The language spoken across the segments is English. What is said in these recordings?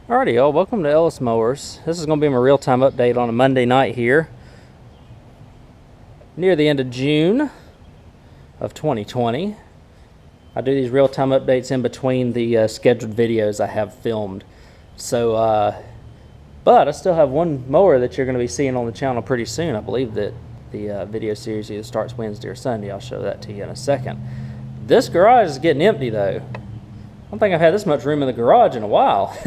Alrighty, y'all, welcome to Ellis Mowers. This is going to be my real-time update on a Monday night here, near the end of June of 2020. I do these real-time updates in between the scheduled videos I have filmed. So, but I still have one mower that you're going to be seeing on the channel pretty soon. I believe that the video series either starts Wednesday or Sunday. I'll show that to you in a second. This garage is getting empty, though. I don't think I've had this much room in the garage in a while.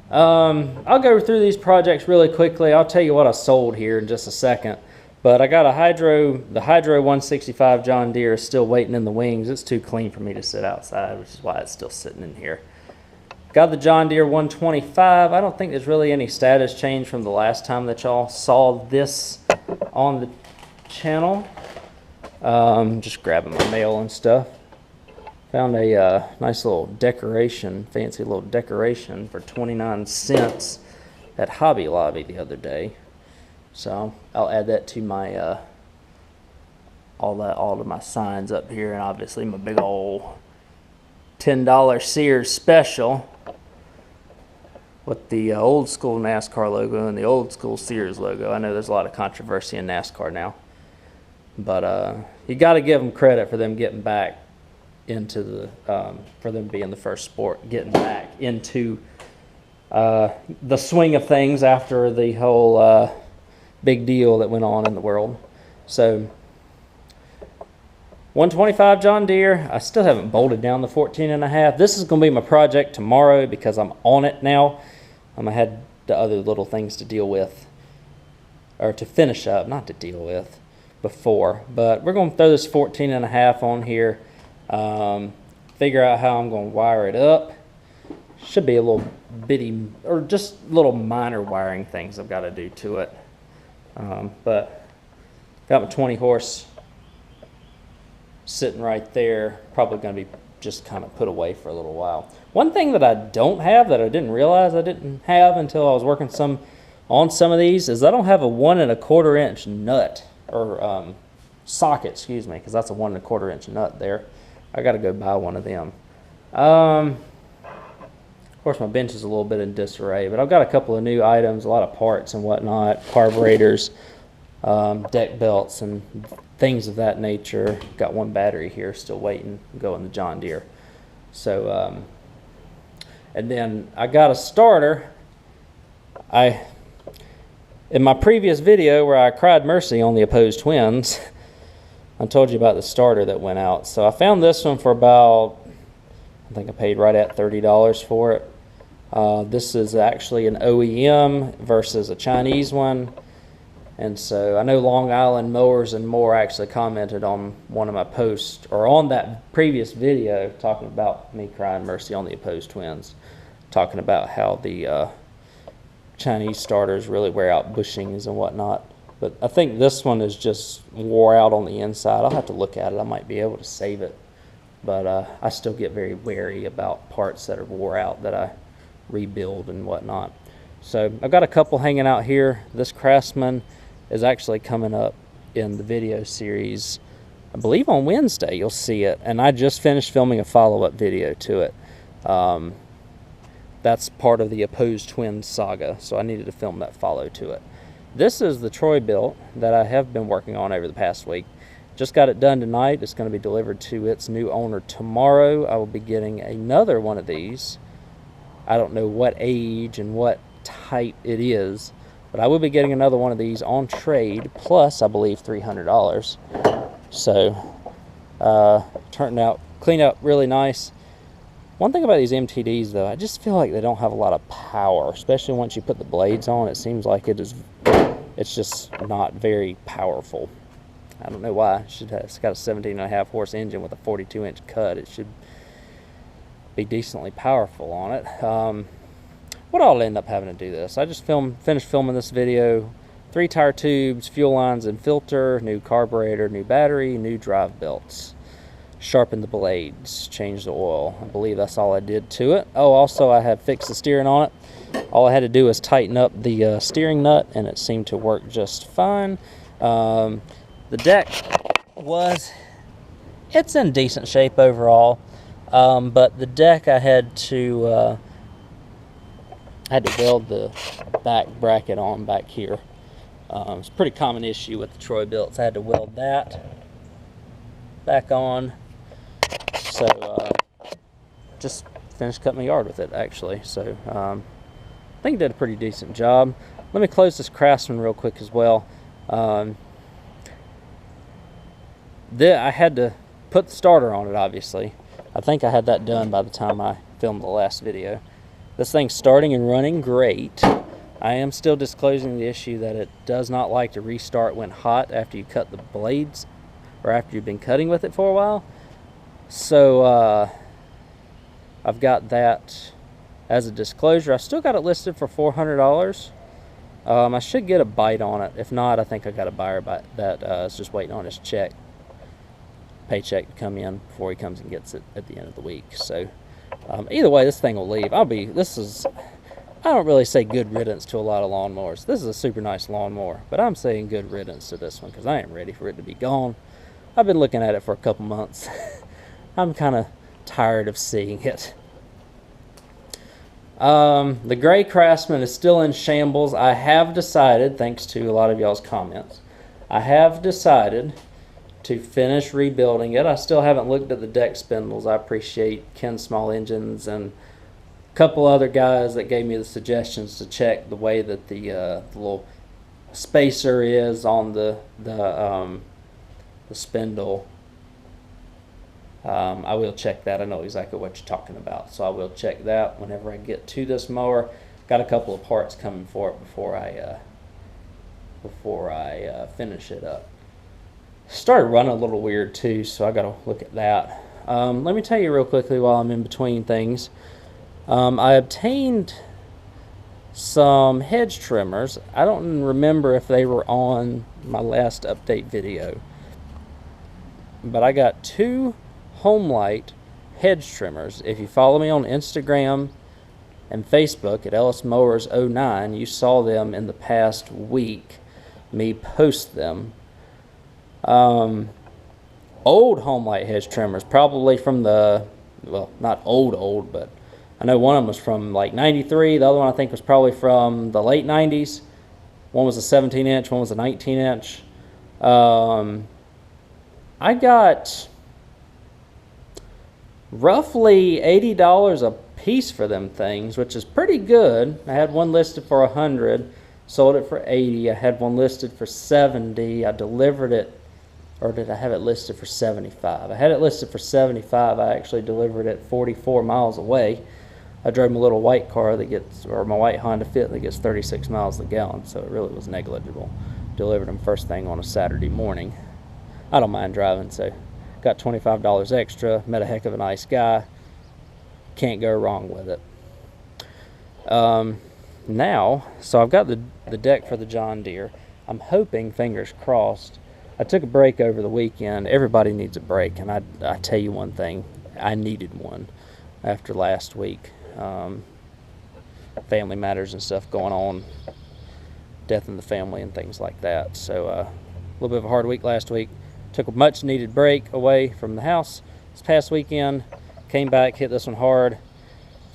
I'll go through these projects really quickly. I'll tell you what I sold here in just a second. But I got the Hydro 165 John Deere is still waiting in the wings. It's too clean for me to sit outside, which is why it's still sitting in here. Got the John Deere 125. I don't think there's really any status change from the last time that y'all saw this on the channel. Just grabbing my mail and stuff. Found a nice little decoration, fancy little decoration for 29 cents at Hobby Lobby the other day. So I'll add that to my all of my signs up here, and obviously my big old $10 Sears special with the old school NASCAR logo and the old school Sears logo. I know there's a lot of controversy in NASCAR now, but you got to give them credit for them getting back into the for them being the first sport, getting back into the swing of things after the whole big deal that went on in the world. So 125 John Deere. I still haven't bolted down the 14.5. This is going to be my project tomorrow because I'm on it now. I had the other little things to deal with, or to finish up, not to deal with before. But we're going to throw this 14.5 on here. Figure out how I'm going to wire it up. Should be a little bitty, or just little minor wiring things I've got to do to it. But got my 20 horse sitting right there. Probably going to be just kind of put away for a little while. One thing that I don't have, that I didn't realize I didn't have until I was working on some of these, is I don't have a 1 1/4 inch nut, or socket, excuse me, because that's a 1 1/4 inch nut there. I got to go buy one of them. Of course, my bench is a little bit in disarray, but I've got a couple of new items, a lot of parts and whatnot, carburetors, deck belts, and things of that nature. Got one battery here still waiting to go in the John Deere. So, and then I got a starter. In my previous video where I cried mercy on the opposed twins, I told you about the starter that went out. So I found this one for about, I think I paid right at $30 for it. This is actually an OEM versus a Chinese one. And so I know Long Island Mowers and More actually commented on one of my posts, or on that previous video, talking about me crying mercy on the opposed twins, talking about how the Chinese starters really wear out bushings and whatnot. But I think this one is just wore out on the inside. I'll have to look at it. I might be able to save it. But I still get very wary about parts that are wore out that I rebuild and whatnot. So I've got a couple hanging out here. This Craftsman is actually coming up in the video series, I believe on Wednesday. You'll see it. And I just finished filming a follow-up video to it. That's part of the opposed twins saga, so I needed to film that follow to it. This is the Troy-Bilt that I have been working on over the past week. Just got it done tonight. It's going to be delivered to its new owner tomorrow. I will be getting another one of these. I don't know what age and what type it is, but I will be getting another one of these on trade, plus I believe $300. So turned out, cleaned up really nice. One thing about these MTDs though, I just feel like they don't have a lot of power, especially once you put the blades on. It seems like it's just not very powerful. I don't know why. It's got a 17.5 horse engine with a 42-inch cut. It should be decently powerful on it. What I'll end up having to do this, I just finished filming this video. 3 tire tubes, fuel lines and filter, new carburetor, new battery, new drive belts. Sharpened the blades, changed the oil. I believe that's all I did to it. Oh, also I have fixed the steering on it. All I had to do was tighten up the steering nut, and it seemed to work just fine. The deck it's in decent shape overall, but the deck I had to I had to weld the back bracket on back here. It's a pretty common issue with the Troy-Bilts. I had to weld that back on. So just finished cutting my yard with it, actually. So I think it did a pretty decent job. Let me close this Craftsman real quick as well. I had to put the starter on it, obviously. I think I had that done by the time I filmed the last video. This thing's starting and running great. I am still disclosing the issue that it does not like to restart when hot after you cut the blades, or after you've been cutting with it for a while. So I've got that as a disclosure. I still got it listed for $400. I should get a bite on it. If not, I think I got a buyer that is just waiting on his paycheck to come in before he comes and gets it at the end of the week. So either way, this thing will leave. I don't really say good riddance to a lot of lawnmowers. This is a super nice lawnmower, but I'm saying good riddance to this one because I ain't ready for it to be gone. I've been looking at it for a couple months. I'm kind of tired of seeing it. The gray Craftsman is still in shambles. I have decided, thanks to a lot of y'all's comments, I have decided to finish rebuilding it. I still haven't looked at the deck spindles. I appreciate Ken Small Engines and a couple other guys that gave me the suggestions to check the way that the little spacer is on the spindle. I will check that. I know exactly what you're talking about, so I will check that whenever I get to this mower. Got a couple of parts coming for it before I finish it up. Started running a little weird too, so I got to look at that. Let me tell you real quickly while I'm in between things. I obtained some hedge trimmers. I don't remember if they were on my last update video, but I got 2 Homelite hedge trimmers. If you follow me on Instagram and Facebook at Ellis Mowers 09, you saw them in the past week, me post them. Old Homelite hedge trimmers, probably from the, well, not old, but I know one of them was from like 93. The other one I think was probably from the late 90s. One was a 17-inch, one was a 19-inch. I got roughly $80 a piece for them things, which is pretty good. I had one listed for $100, sold it for $80. I had one listed for $70. I delivered it, or did I have it listed for $75? I had it listed for $75. I actually delivered it 44 miles away. I drove my little white car that gets, or my white Honda Fit that gets 36 miles a gallon, so it really was negligible. Delivered them first thing on a Saturday morning. I don't mind driving, so got $25 extra. Met a heck of a nice guy. Can't go wrong with it. Now, so I've got the deck for the John Deere. I'm hoping, fingers crossed. I took a break over the weekend. Everybody needs a break, and I tell you one thing, I needed one after last week. Family matters and stuff going on, death in the family and things like that. So a little bit of a hard week last week. Took a much needed break away from the house this past weekend. Came back, hit this one hard.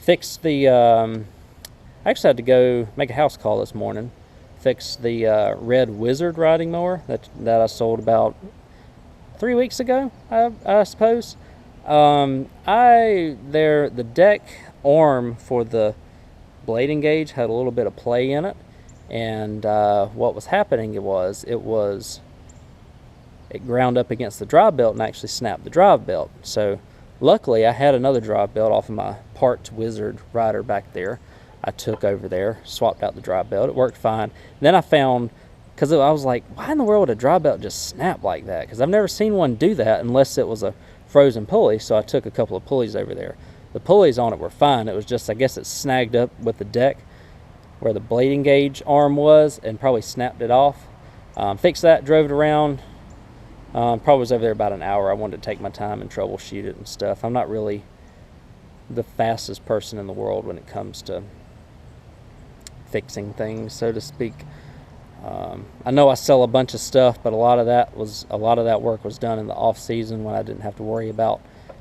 Fixed the, I actually had to go make a house call this morning. Fixed the Red Wizard riding mower that I sold about 3 weeks ago, I suppose. The deck arm for the blade engage had a little bit of play in it, and what was happening it ground up against the drive belt and actually snapped the drive belt. So luckily I had another drive belt off of my Parts Wizard rider back there. I took over there, swapped out the drive belt. It worked fine. And then I found, because I was like, why in the world would a drive belt just snap like that? Because I've never seen one do that unless it was a frozen pulley. So I took a couple of pulleys over there. The pulleys on it were fine. It was just, I guess it snagged up with the deck where the blade engage arm was and probably snapped it off. Fixed that, drove it around. Probably was over there about an hour. I wanted to take my time and troubleshoot it and stuff. I'm not really the fastest person in the world when it comes to fixing things, so to speak. I know I sell a bunch of stuff, but a lot of that work was done in the off season when I didn't have to worry about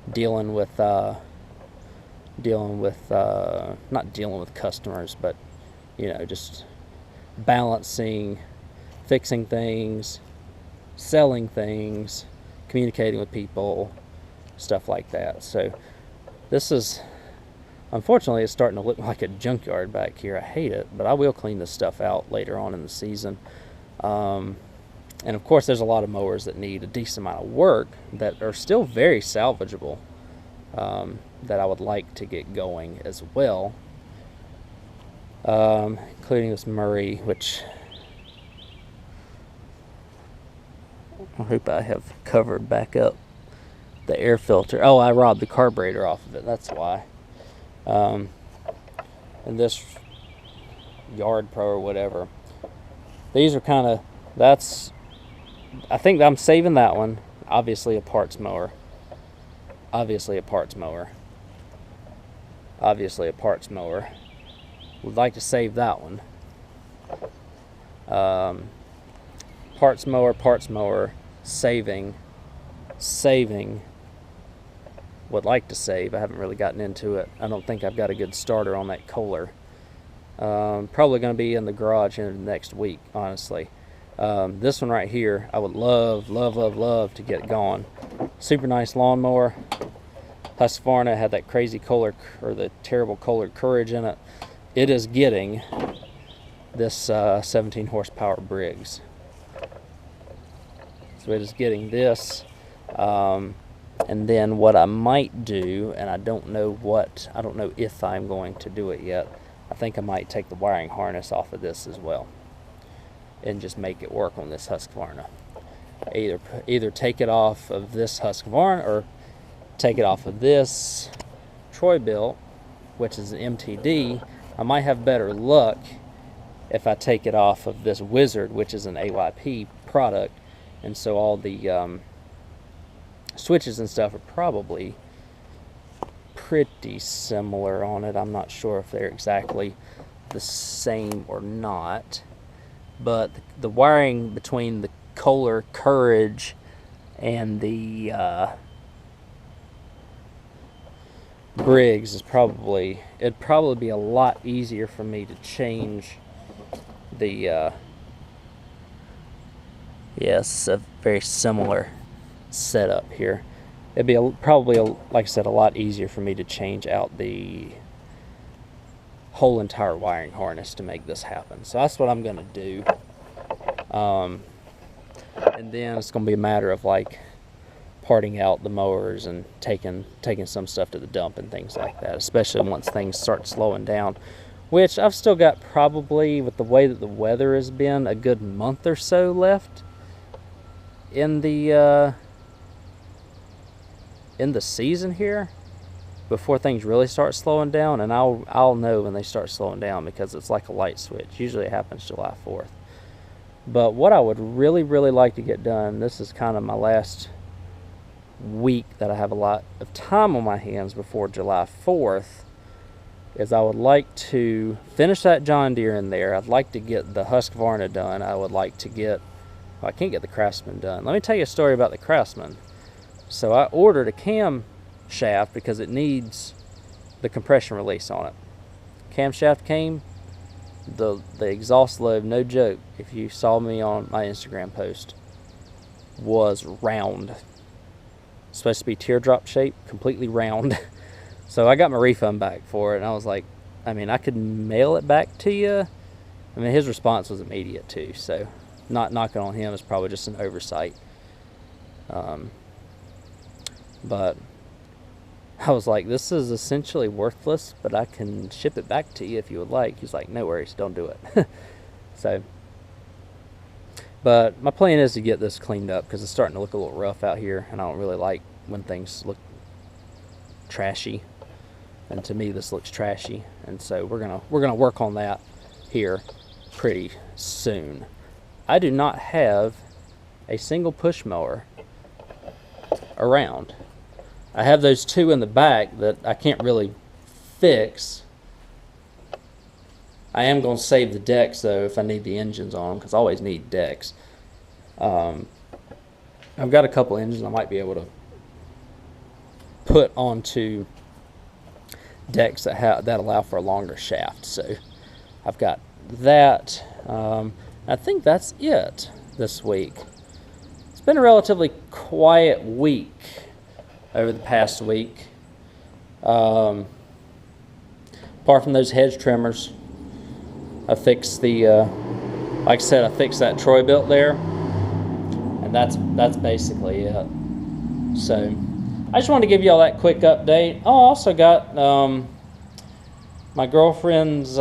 dealing with dealing with, not dealing with customers, but, you know, just balancing, fixing things, selling things, communicating with people, stuff like that. So this is, unfortunately, it's starting to look like a junkyard back here. I hate it, but I will clean this stuff out later on in the season. And of course, there's a lot of mowers that need a decent amount of work that are still very salvageable, that I would like to get going as well, including this Murray, which I hope I have covered back up the air filter. Oh, I robbed the carburetor off of it, that's why. And this Yard Pro or whatever, these are kind of, I think I'm saving that one. Obviously a parts mower. Obviously a parts mower. Obviously a parts mower. Would like to save that one. Parts mower, saving. Would like to save. I haven't really gotten into it. I don't think I've got a good starter on that Kohler. Probably going to be in the garage in the next week, honestly. This one right here, I would love to get going. Super nice lawnmower. Husqvarna had that crazy Kohler, or the terrible Kohler Courage in it. It is getting this 17 horsepower Briggs. So it is getting this. And then what I might do, and I don't know if I'm going to do it yet, I think I might take the wiring harness off of this as well and just make it work on this Husqvarna. Either take it off of this Husqvarna or take it off of this Troy-Bilt, which is an MTD. I might have better luck if I take it off of this Wizard, which is an AYP product, and so all the switches and stuff are probably pretty similar on it. I'm not sure if they're exactly the same or not, but the wiring between the Kohler Courage and the Briggs is it'd probably be a lot easier for me to change the yes, a very similar setup here. It'd be probably, like I said, a lot easier for me to change out the whole entire wiring harness to make this happen. So that's what I'm going to do. And then it's going to be a matter of like parting out the mowers and taking some stuff to the dump and things like that, especially once things start slowing down, which I've still got, probably with the way that the weather has been, a good month or so left in the season here before things really start slowing down. And I'll know when they start slowing down, because it's like a light switch. Usually it happens July 4th. But what I would really like to get done, this is kind of my last week that I have a lot of time on my hands before July 4th, is I would like to finish that John Deere in there. I'd like to get the Husqvarna done. I would like to get, well, I can't get the Craftsman done. Let me tell you a story about the Craftsman. So I ordered a cam shaft because it needs the compression release on it. Camshaft came, the exhaust lobe, no joke, if you saw me on my Instagram post, was round. Supposed to be teardrop shape, completely round. So I got my refund back for it, and I was like, I mean, I could mail it back to you. I mean, his response was immediate too, so not knocking on him, is probably just an oversight. But I was like, this is essentially worthless, but I can ship it back to you if you would like. He's like, no worries, don't do it. So, but my plan is to get this cleaned up, because it's starting to look a little rough out here, and I don't really like when things look trashy. And to me, this looks trashy, and so we're gonna work on that here pretty soon. I do not have a single push mower around. I have those two in the back that I can't really fix. I am going to save the decks though if I need the engines on them, because I always need decks. I've got a couple engines I might be able to put onto decks that allow for a longer shaft. So I've got that. I think that's it this week. It's been a relatively quiet week over the past week. Apart from those hedge trimmers, I fixed the, like I said, I fixed that Troy-Bilt there, and that's basically it. So I just wanted to give you all that quick update. Oh, I also got my girlfriend's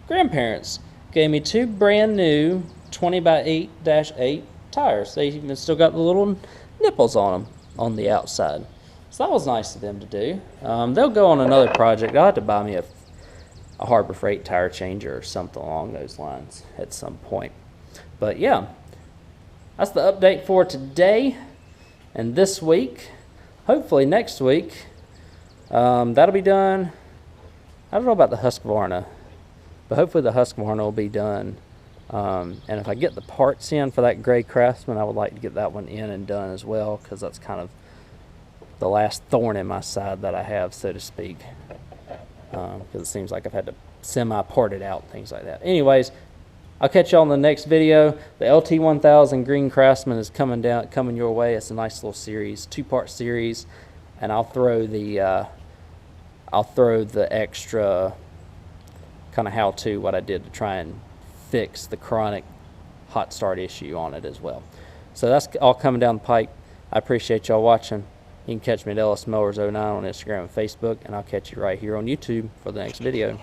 grandparents gave me 2 brand new 20x8-8 tires. They even still got the little nipples on them on the outside. So that was nice of them to do. They'll go on another project. I'll have to buy me a Harbor Freight tire changer or something along those lines at some point. But yeah, that's the update for today and this week. Hopefully next week, that'll be done. I don't know about the Husqvarna, but hopefully the Husqvarna will be done. And if I get the parts in for that gray Craftsman, I would like to get that one in and done as well, because that's kind of the last thorn in my side that I have, so to speak. Because it seems like I've had to semi-part it out, things like that. Anyways, I'll catch y'all in the next video. The LT1000 Green Craftsman is coming your way. It's a nice little series, 2-part series, and I'll throw the extra kind of how-to what I did to try and fix the chronic hot start issue on it as well. So that's all coming down the pipe. I appreciate y'all watching. You can catch me at Ellis Mowers 09 on Instagram and Facebook, and I'll catch you right here on YouTube for the next video.